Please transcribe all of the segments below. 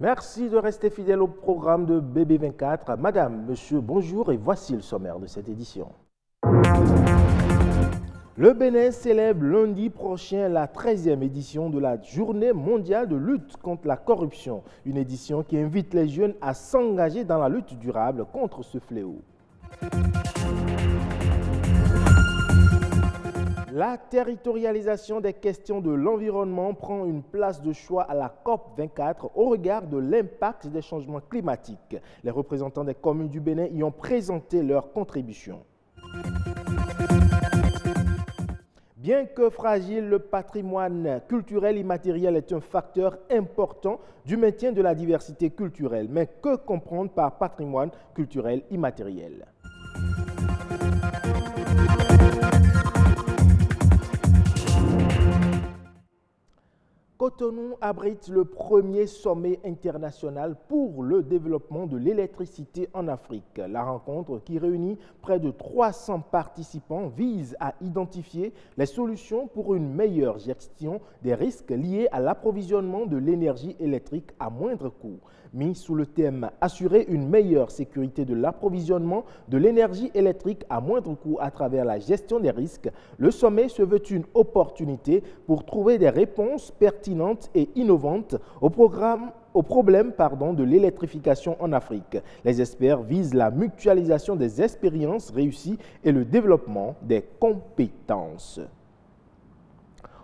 Merci de rester fidèle au programme de BB24. Madame, monsieur, bonjour et voici le sommaire de cette édition. Le Bénin célèbre lundi prochain la 13e édition de la Journée mondiale de lutte contre la corruption, une édition qui invite les jeunes à s'engager dans la lutte durable contre ce fléau. La territorialisation des questions de l'environnement prend une place de choix à la COP24 au regard de l'impact des changements climatiques. Les représentants des communes du Bénin y ont présenté leurs contributions. Bien que fragile, le patrimoine culturel immatériel est un facteur important du maintien de la diversité culturelle. Mais que comprendre par patrimoine culturel immatériel ? Cotonou abrite le premier sommet international pour le développement de l'électricité en Afrique. La rencontre, qui réunit près de 300 participants, vise à identifier les solutions pour une meilleure gestion des risques liés à l'approvisionnement de l'énergie électrique à moindre coût. Mis sous le thème « Assurer une meilleure sécurité de l'approvisionnement de l'énergie électrique à moindre coût à travers la gestion des risques », le sommet se veut une opportunité pour trouver des réponses pertinentes et innovantes au problème de l'électrification en Afrique. Les experts visent la mutualisation des expériences réussies et le développement des compétences.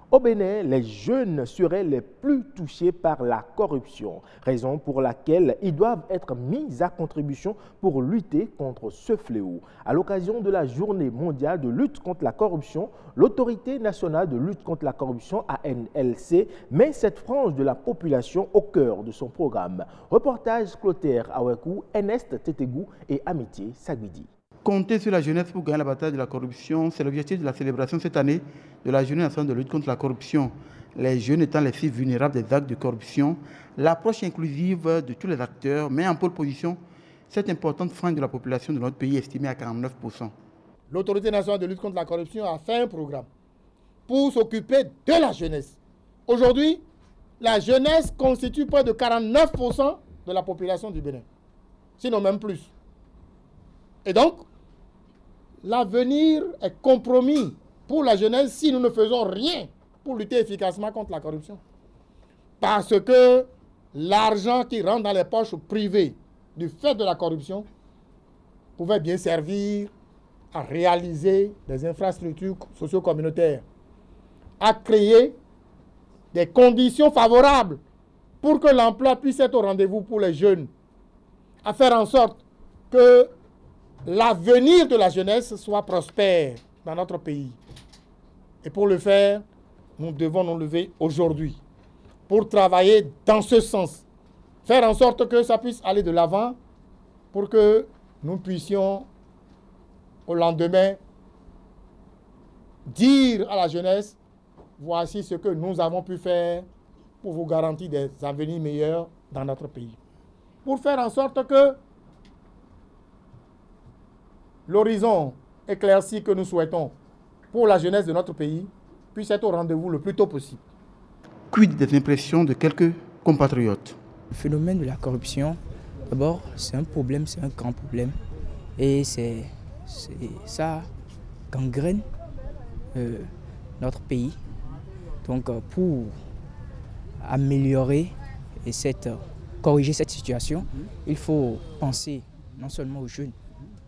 Au Bénin, les jeunes seraient les plus touchés par la corruption, raison pour laquelle ils doivent être mis à contribution pour lutter contre ce fléau. À l'occasion de la Journée mondiale de lutte contre la corruption, l'Autorité nationale de lutte contre la corruption, ANLC, met cette frange de la population au cœur de son programme. Reportage Clotaire Awekou, Ernest Tetegou et Amitié Sagwidi. Compter sur la jeunesse pour gagner la bataille de la corruption, c'est l'objectif de la célébration cette année de la Journée nationale de lutte contre la corruption. Les jeunes étant les cibles vulnérables des actes de corruption, l'approche inclusive de tous les acteurs met en pole position cette importante frange de la population de notre pays estimée à 49%. L'Autorité nationale de lutte contre la corruption a fait un programme pour s'occuper de la jeunesse. Aujourd'hui, la jeunesse constitue près de 49% de la population du Bénin, sinon même plus. Et donc, l'avenir est compromis pour la jeunesse si nous ne faisons rien pour lutter efficacement contre la corruption. Parce que l'argent qui rentre dans les poches privées du fait de la corruption pouvait bien servir à réaliser des infrastructures socio-communautaires, à créer des conditions favorables pour que l'emploi puisse être au rendez-vous pour les jeunes, à faire en sorte que l'avenir de la jeunesse soit prospère dans notre pays. Et pour le faire, nous devons nous lever aujourd'hui pour travailler dans ce sens. Faire en sorte que ça puisse aller de l'avant pour que nous puissions, au lendemain, dire à la jeunesse, voici ce que nous avons pu faire pour vous garantir des avenirs meilleurs dans notre pays. Pour faire en sorte que l'horizon éclairci que nous souhaitons pour la jeunesse de notre pays puisse être au rendez-vous le plus tôt possible. Quid des impressions de quelques compatriotes? Le phénomène de la corruption, d'abord, c'est un problème, c'est un grand problème. Et ça gangrène notre pays. Donc, pour améliorer et corriger cette situation, il faut penser non seulement aux jeunes,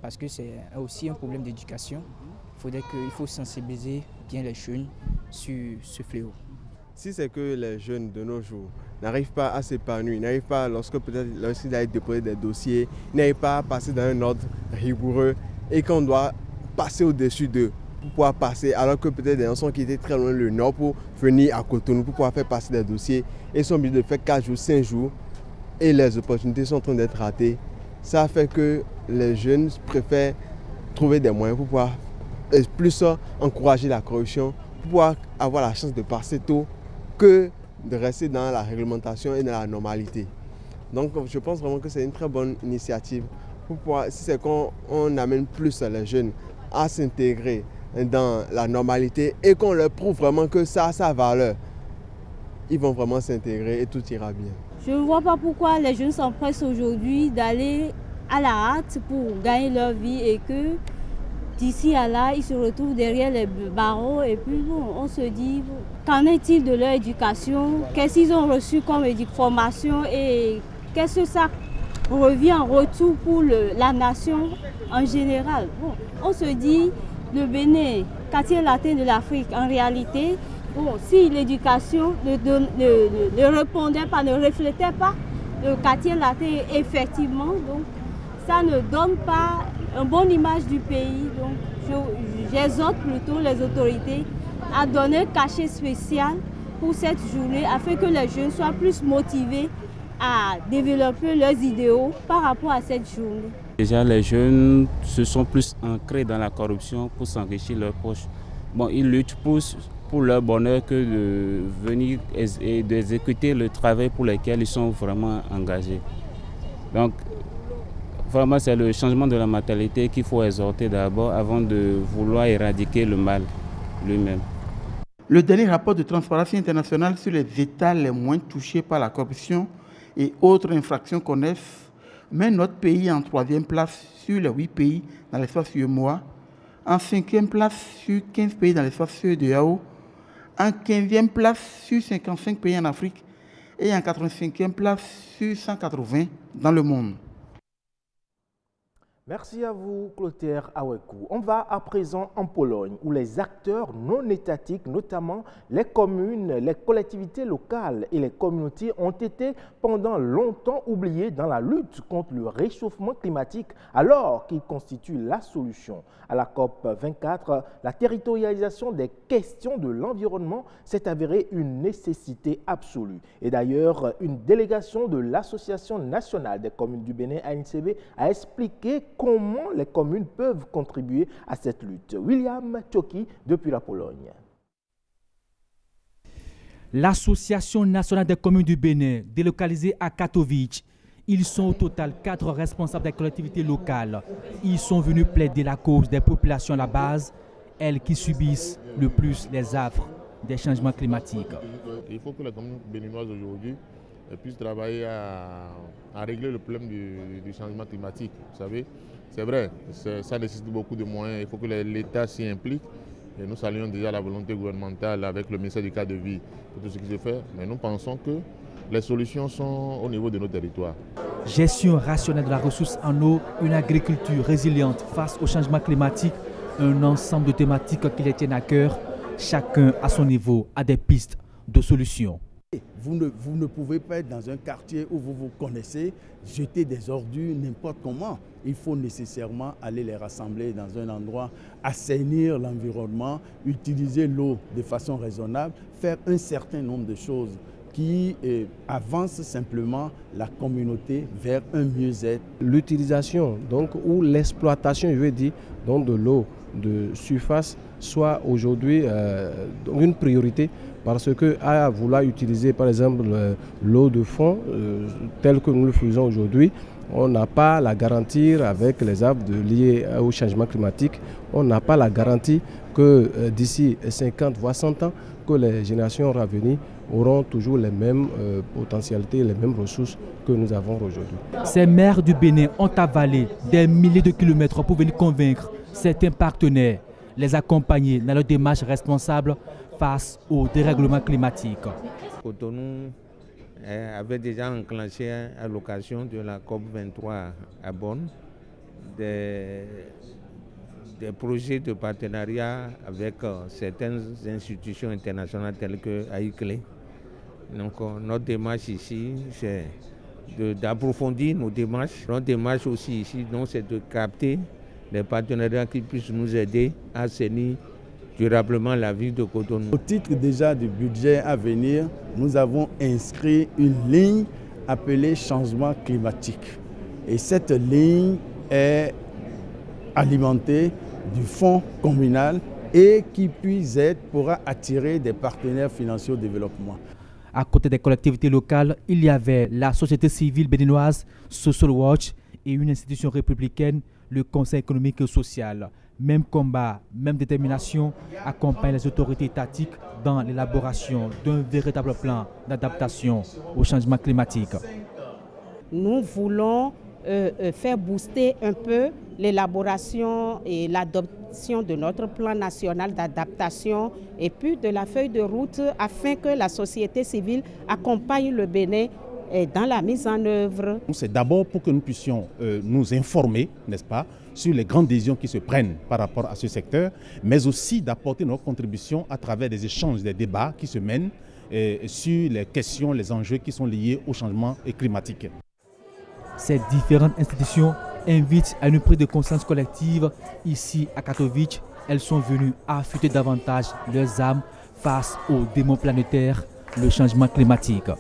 parce que c'est aussi un problème d'éducation. Il faut sensibiliser bien les jeunes sur ce fléau. Si c'est que les jeunes de nos jours n'arrivent pas à s'épanouir, n'arrivent pas lorsqu'ils aillent déposer des dossiers, n'arrivent pas à passer dans un ordre rigoureux et qu'on doit passer au-dessus d'eux pour pouvoir passer, alors que peut-être des enfants qui étaient très loin du nord pour venir à Cotonou pour pouvoir faire passer des dossiers et sont obligés de faire 4 jours, 5 jours et les opportunités sont en train d'être ratées. Ça fait que les jeunes préfèrent trouver des moyens pour pouvoir plus encourager la corruption, pour pouvoir avoir la chance de passer tôt que de rester dans la réglementation et dans la normalité. Donc je pense vraiment que c'est une très bonne initiative. Pour pouvoir, si c'est qu'on amène plus les jeunes à s'intégrer dans la normalité et qu'on leur prouve vraiment que ça a sa valeur, ils vont vraiment s'intégrer et tout ira bien. Je ne vois pas pourquoi les jeunes s'empressent aujourd'hui d'aller à la hâte pour gagner leur vie et que d'ici à là, ils se retrouvent derrière les barreaux et puis bon, on se dit, qu'en est-il de leur éducation? Qu'est-ce qu'ils ont reçu comme formation et qu'est-ce que ça revient en retour pour la nation en général? Bon, on se dit, le Bénin, quartier latin de l'Afrique, en réalité, bon, si l'éducation ne répondait pas, ne reflétait pas le quartier latin, effectivement, donc ça ne donne pas une bonne image du pays. Donc j'exhorte plutôt les autorités à donner un cachet spécial pour cette journée afin que les jeunes soient plus motivés à développer leurs idéaux par rapport à cette journée. Déjà, les jeunes se sont plus ancrés dans la corruption pour s'enrichir leurs poches. Bon, ils luttent pour leur bonheur que de venir et d'exécuter le travail pour lequel ils sont vraiment engagés. Donc, vraiment, c'est le changement de la mentalité qu'il faut exhorter d'abord avant de vouloir éradiquer le mal lui-même. Le dernier rapport de Transparency International sur les États les moins touchés par la corruption et autres infractions connaissent met notre pays en 3e place sur les 8 pays dans l'espace UEMOA, en 5e place sur 15 pays dans l'espace CEDEAO, en 15e place sur 55 pays en Afrique et en 85e place sur 180 dans le monde. Merci à vous, Clotaire Awekou. On va à présent en Pologne, où les acteurs non étatiques, notamment les communes, les collectivités locales et les communautés, ont été pendant longtemps oubliés dans la lutte contre le réchauffement climatique, alors qu'ils constituent la solution. À la COP24, la territorialisation des questions de l'environnement s'est avérée une nécessité absolue. Et d'ailleurs, une délégation de l'Association nationale des communes du Bénin, ANCB, a expliqué comment les communes peuvent contribuer à cette lutte. William Tchoki, depuis la Pologne. L'Association nationale des communes du Bénin, délocalisée à Katowice, ils sont au total 4 responsables des collectivités locales. Ils sont venus plaider la cause des populations à la base, elles qui subissent le plus les affres des changements climatiques. Il faut que les communes béninoises aujourd'hui puissent travailler à régler le problème du changement climatique. Vous savez, c'est vrai, ça nécessite beaucoup de moyens, il faut que l'État s'y implique. Et nous saluons déjà la volonté gouvernementale avec le ministère du cadre de vie pour tout ce qui se fait. Mais nous pensons que les solutions sont au niveau de nos territoires. Gestion rationnelle de la ressource en eau, une agriculture résiliente face au changement climatique, un ensemble de thématiques qui les tiennent à cœur. Chacun à son niveau a des pistes de solutions. Vous ne pouvez pas être dans un quartier où vous vous connaissez, jeter des ordures n'importe comment. Il faut nécessairement aller les rassembler dans un endroit, assainir l'environnement, utiliser l'eau de façon raisonnable, faire un certain nombre de choses qui avancent simplement la communauté vers un mieux-être. L'utilisation ou l'exploitation, je veux dire, donc de l'eau de surface soit aujourd'hui une priorité, parce qu'à vouloir utiliser par exemple l'eau de fond telle que nous le faisons aujourd'hui, on n'a pas la garantie avec les arbres liés au changement climatique, on n'a pas la garantie que d'ici 50 voire 100 ans, que les générations à venir auront toujours les mêmes potentialités, les mêmes ressources que nous avons aujourd'hui. Ces maires du Bénin ont avalé des milliers de kilomètres pour venir convaincre certains partenaires, les accompagner dans leur démarche responsable face au dérèglement climatique. Cotonou avait déjà enclenché à l'occasion de la COP23 à Bonn des projets de partenariat avec certaines institutions internationales telles que AICLE. Donc notre démarche ici, c'est d'approfondir nos démarches. Notre démarche aussi ici, c'est de capter des partenariats qui puissent nous aider à assainir durablement la vie de Cotonou. Au titre déjà du budget à venir, nous avons inscrit une ligne appelée changement climatique. Et cette ligne est alimentée du fonds communal et qui pourra attirer des partenaires financiers au développement. À côté des collectivités locales, il y avait la société civile béninoise, Social Watch et une institution républicaine, le Conseil économique et social. Même combat, même détermination accompagnent les autorités étatiques dans l'élaboration d'un véritable plan d'adaptation au changement climatique. Nous voulons faire booster un peu l'élaboration et l'adoption de notre plan national d'adaptation et puis de la feuille de route afin que la société civile accompagne le Bénin dans la mise en œuvre. C'est d'abord pour que nous puissions nous informer, n'est-ce pas, sur les grandes décisions qui se prennent par rapport à ce secteur, mais aussi d'apporter notre contribution à travers des échanges, des débats qui se mènent sur les questions, les enjeux qui sont liés au changement climatique. Ces différentes institutions invitent à une prise de conscience collective. Ici à Katowice, elles sont venues affûter davantage leurs âmes face au démon planétaire, le changement climatique.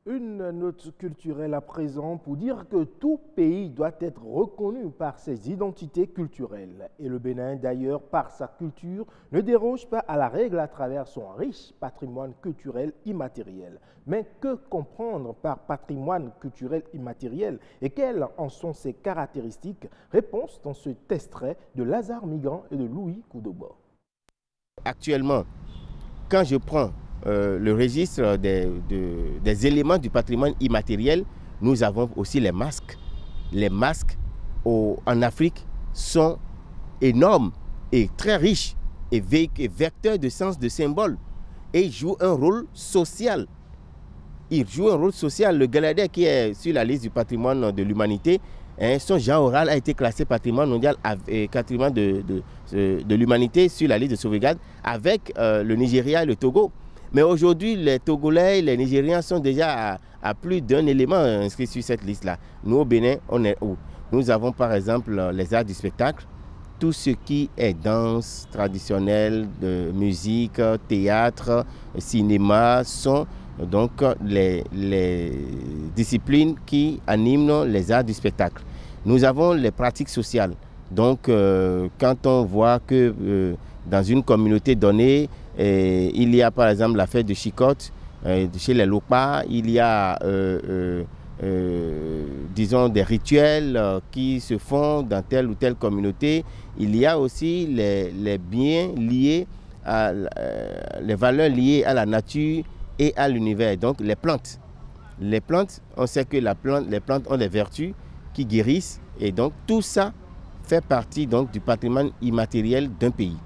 Une note culturelle à présent pour dire que tout pays doit être reconnu par ses identités culturelles. Et le Bénin, d'ailleurs, par sa culture, ne déroge pas à la règle à travers son riche patrimoine culturel immatériel. Mais que comprendre par patrimoine culturel immatériel et quelles en sont ses caractéristiques? Réponse dans ce extrait de Lazare Migrant et de Louis Koudobo. Actuellement, quand je prends le registre des éléments du patrimoine immatériel, nous avons aussi les masques. Les masques en Afrique sont énormes et très riches et vecteurs de sens, de symboles. Et ils jouent un rôle social. Ils jouent un rôle social. Le Galadais qui est sur la liste du patrimoine de l'humanité, son genre oral a été classé patrimoine mondial, patrimoine de l'humanité sur la liste de sauvegarde avec le Nigeria et le Togo. Mais aujourd'hui, les Togolais et les Nigériens sont déjà à plus d'un élément inscrit sur cette liste-là. Nous, au Bénin, on est où? Nous avons par exemple les arts du spectacle, tout ce qui est danse traditionnelle, de musique, théâtre, cinéma, sont donc les disciplines qui animent les arts du spectacle. Nous avons les pratiques sociales. Donc, quand on voit que dans une communauté donnée, il y a par exemple la fête de Chicotte, chez les Lokpa, il y a disons des rituels qui se font dans telle ou telle communauté. Il y a aussi les biens liés à les valeurs liées à la nature et à l'univers, donc les plantes. Les plantes, on sait que les plantes ont des vertus qui guérissent et donc tout ça fait partie donc du patrimoine immatériel d'un pays.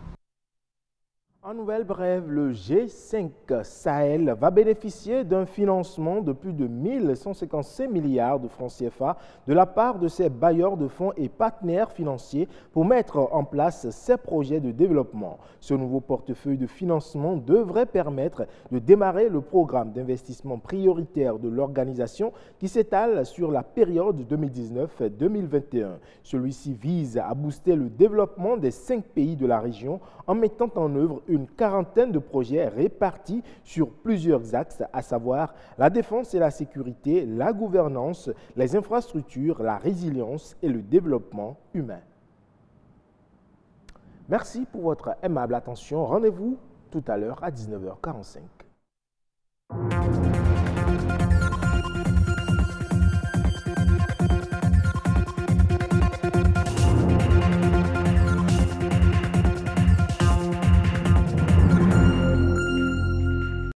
En nouvelle brève, le G5 Sahel va bénéficier d'un financement de plus de 1155 milliards de francs CFA de la part de ses bailleurs de fonds et partenaires financiers pour mettre en place ces projets de développement. Ce nouveau portefeuille de financement devrait permettre de démarrer le programme d'investissement prioritaire de l'organisation qui s'étale sur la période 2019-2021. Celui-ci vise à booster le développement des 5 pays de la région en mettant en œuvre une quarantaine de projets répartis sur plusieurs axes, à savoir la défense et la sécurité, la gouvernance, les infrastructures, la résilience et le développement humain. Merci pour votre aimable attention. Rendez-vous tout à l'heure à 19h45.